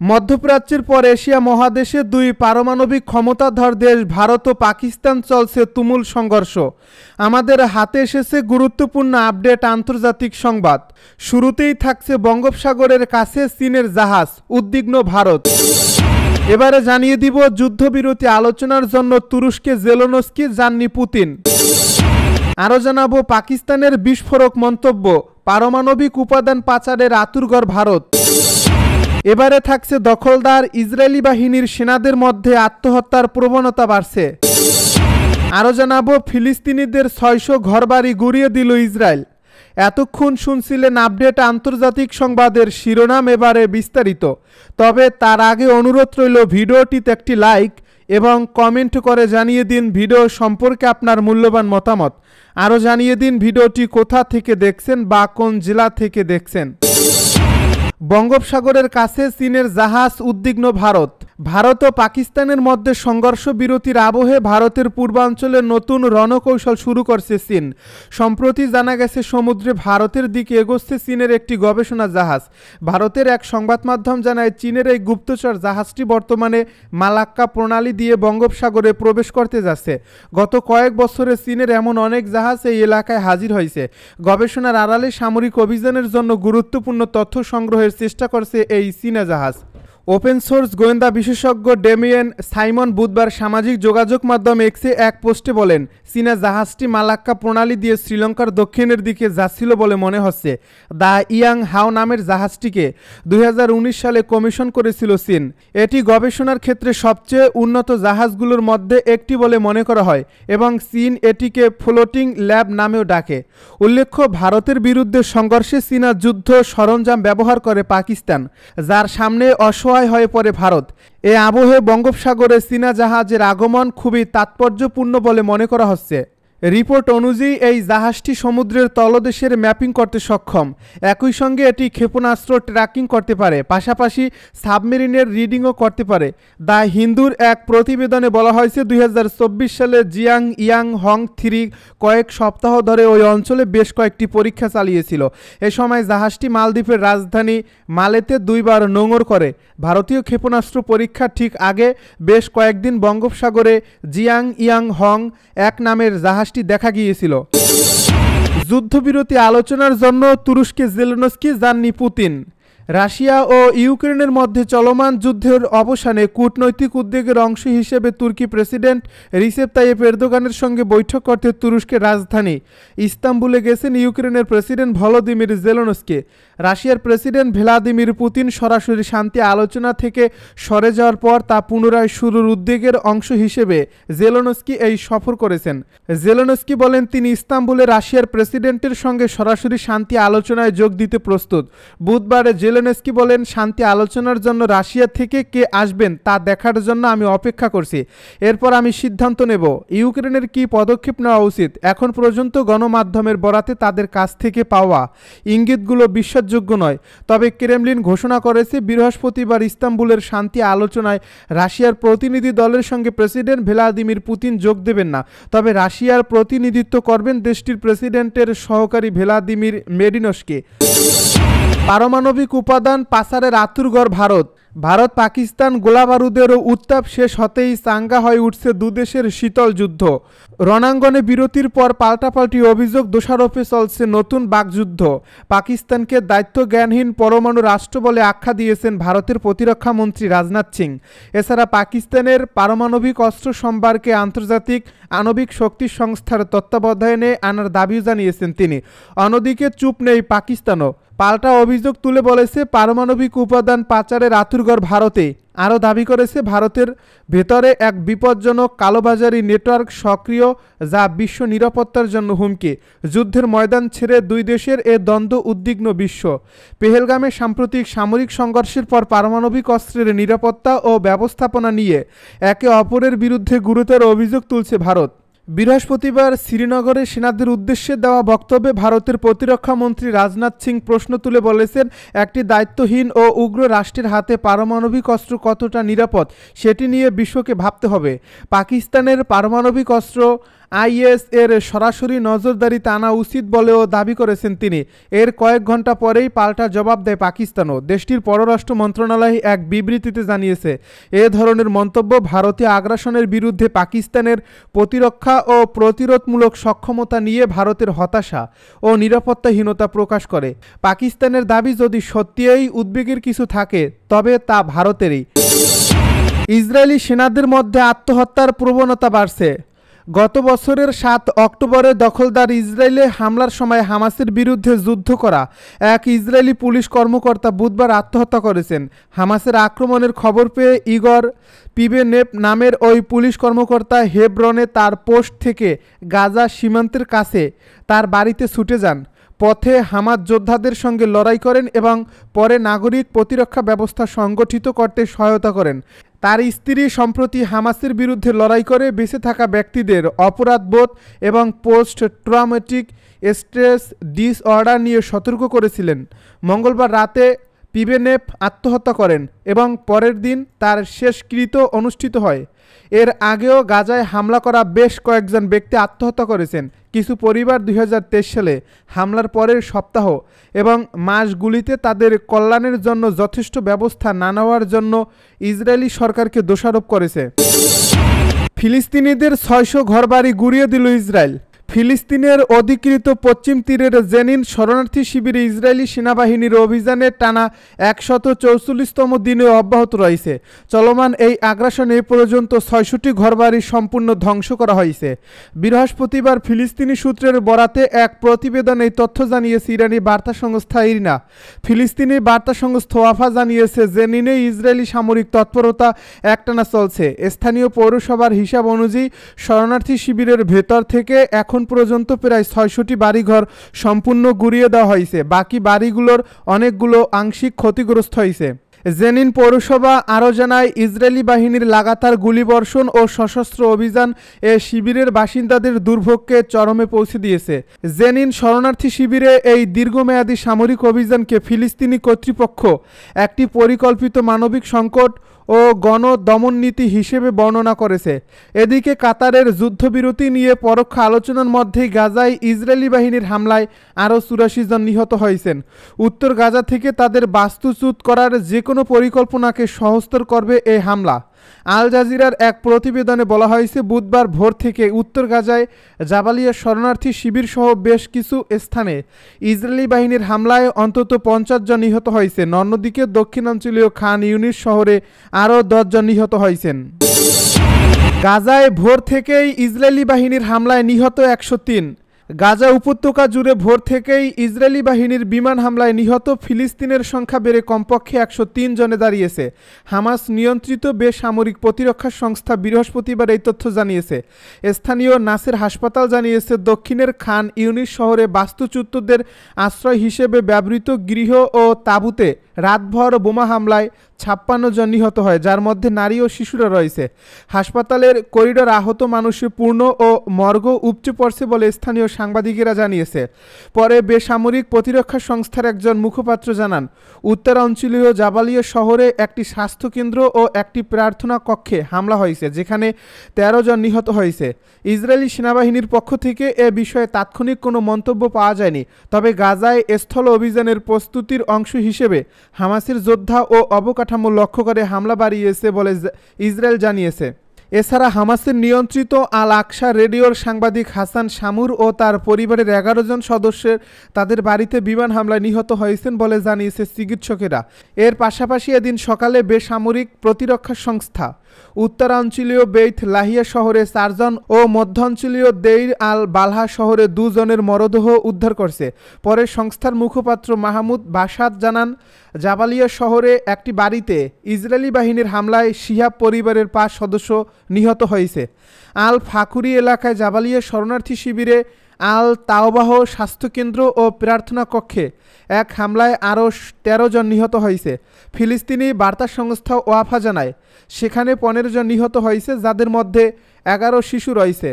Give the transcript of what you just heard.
মধ্যপ্রাচ্যের পর এশিয়া মহাদেশে দুই পারমাণবিক ক্ষমতাধর দেশ ভারত ও পাকিস্তান চলছে তুমুল সংঘর্ষ। আমাদের হাতে এসেছে গুরুত্বপূর্ণ আপডেট আন্তর্জাতিক সংবাদ। শুরুতেই থাকছে বঙ্গোপসাগরের কাছে চীনের জাহাজ, উদ্বিগ্ন ভারত। এবারে জানিয়ে দিব যুদ্ধবিরতি আলোচনার জন্য তুরস্কে জেলেনস্কি যাননি পুতিন। আরও জানাবো পাকিস্তানের বিস্ফোরক মন্তব্য, পারমাণবিক উপাদান পাচারের আতুরঘর ভারত। এবারে থাকছে দখলদার ইসরায়েলি বাহিনীর সেনাদের মধ্যে আত্মহত্যার প্রবণতা বাড়ছে। আরও জানাবো ফিলিস্তিনিদের 600 ঘরবাড়ি গুঁড়িয়ে দিল ইসরায়েল। এতক্ষণ শুনছিলেন আপডেট আন্তর্জাতিক সংবাদের শিরোনাম, এবারে বিস্তারিত। তবে তার আগে অনুরোধ রইল ভিডিওটিতে একটি লাইক এবং কমেন্ট করে জানিয়ে দিন ভিডিও সম্পর্কে আপনার মূল্যবান মতামত। আরও জানিয়ে দিন ভিডিওটি কোথা থেকে দেখছেন বা কোন জেলা থেকে দেখছেন। বঙ্গোপসাগরের কাছে চীনের জাহাজ, উদ্বিগ্ন ভারত। ভারত ও পাকিস্তানের মধ্যে সংঘর্ষ বিরতির আবহে ভারতের পূর্বাঞ্চলে নতুন রণকৌশল শুরু করছে চীন। সম্প্রতি জানা গেছে সমুদ্রে ভারতের দিকে এগোচ্ছে চীনের একটি গবেষণা জাহাজ। ভারতের এক সংবাদ মাধ্যম জানায় চীনের এই গুপ্তচর জাহাজটি বর্তমানে মালাক্কা প্রণালী দিয়ে বঙ্গোপসাগরে প্রবেশ করতে যাচ্ছে। গত কয়েক বছরে চীনের এমন অনেক জাহাজ এই এলাকায় হাজির হয়েছে। গবেষণার আড়ালে সামরিক অভিযানের জন্য গুরুত্বপূর্ণ তথ্য সংগ্রহের চেষ্টা করছে এই চীনা জাহাজ। ওপেন সোর্স গোয়েন্দা বিশেষজ্ঞ ডেমিয়েন সাইমন বুধবার সামাজিক যোগাযোগ মাধ্যম এক্সে এক পোস্টে বলেন, চীনা জাহাজটি মালাক্কা প্রণালী দিয়ে শ্রীলঙ্কার দক্ষিণের দিকে যাচ্ছিল বলে মনে হচ্ছে। দ্য ইয়াং হাও নামের জাহাজটিকে 2019 সালে কমিশন করেছিল চীন। এটি গবেষণার ক্ষেত্রে সবচেয়ে উন্নত জাহাজগুলোর মধ্যে একটি বলে মনে করা হয় এবং চীন এটিকে ফ্লোটিং ল্যাব নামেও ডাকে। উল্লেখ্য, ভারতের বিরুদ্ধে সংঘর্ষে চীনা যুদ্ধ সরঞ্জাম ব্যবহার করে পাকিস্তান, যার সামনে অসহায় হয়ে পড়ে ভারত। এ আবহে বঙ্গোপসাগরে চীনা জাহাজের আগমন খুবই তাৎপর্যপূর্ণ বলে মনে করা হচ্ছে। রিপোর্ট অনুযায়ী এই জাহাজটি সমুদ্রের তলদেশের ম্যাপিং করতে সক্ষম। একই সঙ্গে এটি ক্ষেপণাস্ত্র ট্র্যাকিং করতে পারে, পাশাপাশি সাবমেরিনের রিডিংও করতে পারে। দ্য হিন্দুর এক প্রতিবেদনে বলা হয়েছে 2024 সালে জিয়াং ইয়াং হং 3 কয়েক সপ্তাহ ধরে ওই অঞ্চলে বেশ কয়েকটি পরীক্ষা চালিয়েছিল। এ সময় জাহাজটি মালদ্বীপের রাজধানী মালেতে 2 বার নোঙর করে। ভারতীয় ক্ষেপণাস্ত্র পরীক্ষার ঠিক আগে বেশ কয়েকদিন বঙ্গোপসাগরে জিয়াং ইয়াং হং 1 নামের জাহাজ দেখা গিয়েছিল। যুদ্ধবিরতি আলোচনার জন্য তুরস্কে জেলেনস্কি যাননি পুতিন। রাশিয়া ও ইউক্রেনের মধ্যে চলমান যুদ্ধের অবসানে কূটনৈতিক উদ্যোগের অংশ হিসেবে তুর্কি প্রেসিডেন্ট রিসেপ তাইয়েপ এরদোগানের সঙ্গে বৈঠক করতে তুরস্কের রাজধানী ইস্তাম্বুলে গেছেন ইউক্রেনের প্রেসিডেন্ট ভলোদিমির জেলেনস্কি। রাশিয়ার প্রেসিডেন্ট ভ্লাদিমির পুতিন সরাসরি শান্তি আলোচনা থেকে সরে যাওয়ার পর তা পুনরায় শুরুর উদ্যোগের অংশ হিসেবে জেলেনস্কি এই সফর করেছেন। জেলেনস্কি বলেন তিনি ইস্তাম্বুলে রাশিয়ার প্রেসিডেন্টের সঙ্গে সরাসরি শান্তি আলোচনায় যোগ দিতে প্রস্তুত। বুধবারে জেলেনস্কি বলেন, শান্তি আলোচনার জন্য রাশিয়া থেকে কে আসবেন তা দেখার জন্য আমি অপেক্ষা করছি। এরপর আমি সিদ্ধান্ত নেব ইউক্রেনের কি পদক্ষেপ নেওয়া উচিত। এখন পর্যন্ত গণমাধ্যমের বরাতে তাদের কাছ থেকে পাওয়া ইঙ্গিতগুলো বিশ্বাসযোগ্য নয়। তবে ক্রেমলিন ঘোষণা করেছে বৃহস্পতিবার ইস্তাম্বুলের শান্তি আলোচনায় রাশিয়ার প্রতিনিধি দলের সঙ্গে প্রেসিডেন্ট ভ্লাদিমির পুতিন যোগ দেবেন না। তবে রাশিয়ার প্রতিনিধিত্ব করবেন দেশটির প্রেসিডেন্টের সহকারী ভ্লাদিমির মেডিনস্কি। পারমাণবিক উপাদান পাচারের আতুরঘর ভারত। ভারত পাকিস্তান গোলাবারুদেরও উত্তাপ শেষ হতেই চাঙ্গা হয়ে উঠছে দুদেশের শীতল যুদ্ধ। রণাঙ্গনে বিরতির পর পাল্টাপাল্টি অভিযোগ, দোষারোপে চলছে নতুন বাকযুদ্ধ। পাকিস্তানকে দায়িত্বজ্ঞানহীন পরমাণু রাষ্ট্র বলে আখ্যা দিয়েছেন ভারতের প্রতিরক্ষা মন্ত্রী রাজনাথ সিং। এছাড়া পাকিস্তানের পারমাণবিক অস্ত্র সম্ভারকে আন্তর্জাতিক আণবিক শক্তি সংস্থার তত্ত্বাবধানে আনার দাবিও জানিয়েছেন তিনি। অন্যদিকে চুপ নেই পাকিস্তানও। পাল্টা অভিযোগ তুলে বলেছে পারমাণবিক উপাদান পাচারের আতুরঘর ভারতে। আরও দাবি করেছে ভারতের ভেতরে এক বিপজ্জনক কালোবাজারি নেটওয়ার্ক সক্রিয়, যা বিশ্ব নিরাপত্তার জন্য হুমকি। যুদ্ধের ময়দান ছেড়ে দুই দেশের এ দ্বন্দ্ব উদ্বিগ্ন বিশ্ব। পেহেলগামে সাম্প্রতিক সামরিক সংঘর্ষের পর পারমাণবিক অস্ত্রের নিরাপত্তা ও ব্যবস্থাপনা নিয়ে একে অপরের বিরুদ্ধে গুরুতর অভিযোগ তুলছে ভারত। বৃহস্পতিবার শ্রীনগরে সেনাদের উদ্দেশ্যে দেওয়া বক্তব্যে ভারতের প্রতিরক্ষা মন্ত্রী রাজনাথ সিং প্রশ্ন তুলে বলেছেন, একটি দায়িত্বহীন ও উগ্র রাষ্ট্রের হাতে পারমাণবিক অস্ত্র কতটা নিরাপদ সেটি নিয়ে বিশ্বকে ভাবতে হবে। পাকিস্তানের পারমাণবিক অস্ত্র আইএস এর সরাসরি নজরদারিতে আনা উচিত বলেও দাবি করেছেন তিনি। এর কয়েক ঘন্টা পরেই পাল্টা জবাব দেয় পাকিস্তানও। দেশটির পররাষ্ট্র মন্ত্রণালয় এক বিবৃতিতে জানিয়েছে, এ ধরনের মন্তব্য ভারতীয় আগ্রাসনের বিরুদ্ধে পাকিস্তানের প্রতিরক্ষা ও প্রতিরোধমূলক সক্ষমতা নিয়ে ভারতের হতাশা ও নিরাপত্তাহীনতা প্রকাশ করে। পাকিস্তানের দাবি যদি সত্যিই উদ্বেগের কিছু থাকে তবে তা ভারতেরই। ইসরায়েলি সেনাদের মধ্যে আত্মহত্যার প্রবণতা বাড়ছে। গত বছরের 7 অক্টোবরে দখলদার ইসরায়েলে হামলার সময় হামাসের বিরুদ্ধে যুদ্ধ করা এক ইসরায়েলি পুলিশ কর্মকর্তা বুধবার আত্মহত্যা করেছেন। হামাসের আক্রমণের খবর পেয়ে ইগর পিবেনেপ নামের ওই পুলিশ কর্মকর্তা হেব্রনে তার পোস্ট থেকে গাজা সীমান্তের কাছে তার বাড়িতে ছুটে যান। পথে হামাস যোদ্ধাদের সঙ্গে লড়াই করেন এবং পরে নাগরিক প্রতিরক্ষা ব্যবস্থা সংগঠিত করতে সহায়তা করেন। তার স্ত্রী সম্প্রতি হামাসের বিরুদ্ধে লড়াই করে বেঁচে থাকা ব্যক্তিদের অপরাধবোধ এবং পোস্ট ট্রমেটিক স্ট্রেস ডিসঅর্ডার নিয়ে সতর্ক করেছিলেন। মঙ্গলবার রাতে পিবেনেপ আত্মহত্যা করেন এবং পরের দিন তার শেষকৃত্য অনুষ্ঠিত হয়। এর আগেও গাজায় হামলা করা বেশ কয়েকজন ব্যক্তি আত্মহত্যা করেছেন। কিছু পরিবার 2023 সালে হামলার পরের সপ্তাহ এবং মাসগুলিতে তাদের কল্যাণের জন্য যথেষ্ট ব্যবস্থা না নেওয়ার জন্য ইসরায়েলি সরকারকে দোষারোপ করেছে। ফিলিস্তিনিদের 600 ঘরবাড়ি গুঁড়িয়ে দিল ইসরায়েল। ফিলিস্তিনের অধিকৃত পশ্চিম তীরের জেনিন শরণার্থী শিবিরে ইসরায়েলি সেনাবাহিনীর অভিযানে টানা 144তম দিনে অব্যাহত রয়েছে। চলমান এই আগ্রাসনে এ পর্যন্ত 600টি ঘরবাড়ি সম্পূর্ণ ধ্বংস করা হয়েছে। বৃহস্পতিবার ফিলিস্তিনি সূত্রের বরাতে এক প্রতিবেদনে এই তথ্য জানিয়েছে ইরানি বার্তা সংস্থা ইরনা। ফিলিস্তিনি বার্তা সংস্থা ওয়াফা জানিয়েছে, জেনিনে ইসরায়েলি সামরিক তৎপরতা একটানা চলছে। স্থানীয় পৌরসভার হিসাব অনুযায়ী শরণার্থী শিবিরের ভেতর থেকে এখন পর্যন্ত প্রায় 600টি বাড়িঘর সম্পূর্ণ গুঁড়িয়ে দেওয়া হয়েছে। বাকি বাড়িগুলোর অনেকগুলো আংশিক ক্ষতিগ্রস্ত হয়েছে। জেনিন পৌরসভা আরও জানায়, ইসরায়েলি বাহিনীর লাগাতার গুলিবর্ষণ ও সশস্ত্র অভিযান এ শিবিরের বাসিন্দাদের দুর্ভোগকে চরমে পৌঁছে দিয়েছে। জেনিন শরণার্থী শিবিরে এই দীর্ঘমেয়াদী সামরিক অভিযানকে ফিলিস্তিনি কর্তৃপক্ষ একটি পরিকল্পিত মানবিক সংকট ও গণদমন নীতি হিসেবে বর্ণনা করেছে। এদিকে কাতারের যুদ্ধবিরতি নিয়ে পরোক্ষ আলোচনার মধ্যেই গাজায় ইসরায়েলি বাহিনীর হামলায় আরও 84 জন নিহত হয়েছেন। উত্তর গাজা থেকে তাদের বাস্তুচ্যুত করার যে কোনো পরিকল্পনাকে সহজতর করবে এই হামলা। আল জাজিরার এক প্রতিবেদনে বলা হয়েছে, বুধবার ভোর থেকে উত্তর গাজায় জাবালিয়া শরণার্থী শিবির সহ বেশ কিছু স্থানে ইসরায়েলি বাহিনীর হামলায় অন্তত 50 জন নিহত হয়েছেন। অন্যদিকে দক্ষিণাঞ্চলীয় খান ইউনিস শহরে আরও 10 জন নিহত হয়েছেন। গাজায় ভোর থেকেই ইসরায়েলি বাহিনীর হামলায় নিহত 103। গাজা উপত্যকা জুড়ে ভোর থেকেই ইসরায়েলি বাহিনীর বিমান হামলায় নিহত ফিলিস্তিনের সংখ্যা বেড়ে কমপক্ষে 103 জনে দাঁড়িয়েছে। হামাস নিয়ন্ত্রিত বেসামরিক প্রতিরক্ষা সংস্থা বৃহস্পতিবার এই তথ্য জানিয়েছে। স্থানীয় নাসের হাসপাতাল জানিয়েছে, দক্ষিণের খান ইউনিস শহরে বাস্তুচ্যুতদের আশ্রয় হিসেবে ব্যবহৃত গৃহ ও তাঁবুতে রাতভর বোমা হামলায় 56 জন নিহত হয়, যার মধ্যে নারী ও শিশুরা রয়েছে। হাসপাতালের করিডোর আহত মানুষে পূর্ণ ও মর্গ উপচে পড়ছে বলে স্থানীয় সাংবাদিকেরা জানিয়েছে। পরে বেসামরিক প্রতিরক্ষা সংস্থার একজন মুখপাত্র জানান, উত্তরাঞ্চলীয় জাবালিয়া শহরে একটি স্বাস্থ্যকেন্দ্র ও একটি প্রার্থনা কক্ষে হামলা হয়েছে, যেখানে 13 জন নিহত হয়েছে। ইসরায়েলি সেনাবাহিনীর পক্ষ থেকে এ বিষয়ে তাৎক্ষণিক কোনো মন্তব্য পাওয়া যায়নি। তবে গাজায় স্থল অভিযানের প্রস্তুতির অংশ হিসেবে হামাসের যোদ্ধা ও অবকাঠামো লক্ষ্য করে হামলা বাড়িয়েছে বলে ইসরায়েল জানিয়েছে। এছাড়া হামাসের নিয়ন্ত্রিত আল আকসা রেডিওর সাংবাদিক হাসান শামুর ও তার পরিবারের 11 জন সদস্যের তাদের বাড়িতে বিমান হামলায় নিহত হয়েছেন বলে জানিয়েছে চিকিৎসকেরা। এর পাশাপাশি এদিন সকালে বেসামরিক প্রতিরক্ষা সংস্থা উত্তরাঞ্চলীয় বেইত লাহিয়া শহরে 4 জন ও মধ্যাঞ্চলীয় দেইর আল বালহা শহরে 2 জনের মরদেহ উদ্ধার করছে। পরে সংস্থার মুখপাত্র মাহমুদ বাসাদ জানান, জাবালিয়া শহরে একটি বাড়িতে ইসরায়েলি বাহিনীর হামলায় শিহাব পরিবারের 5 সদস্য নিহত হয়েছে। আল ফাকুরি এলাকায় জাবালিয়া শরণার্থী শিবিরে আল তাওবাহ স্বাস্থ্যকেন্দ্র ও প্রার্থনা কক্ষে এক হামলায় আরও 13 জন নিহত হয়েছে। ফিলিস্তিনি বার্তা সংস্থা ওয়াফা জানায়, সেখানে 15 জন নিহত হয়েছে, যাদের মধ্যে 11 শিশু রয়েছে।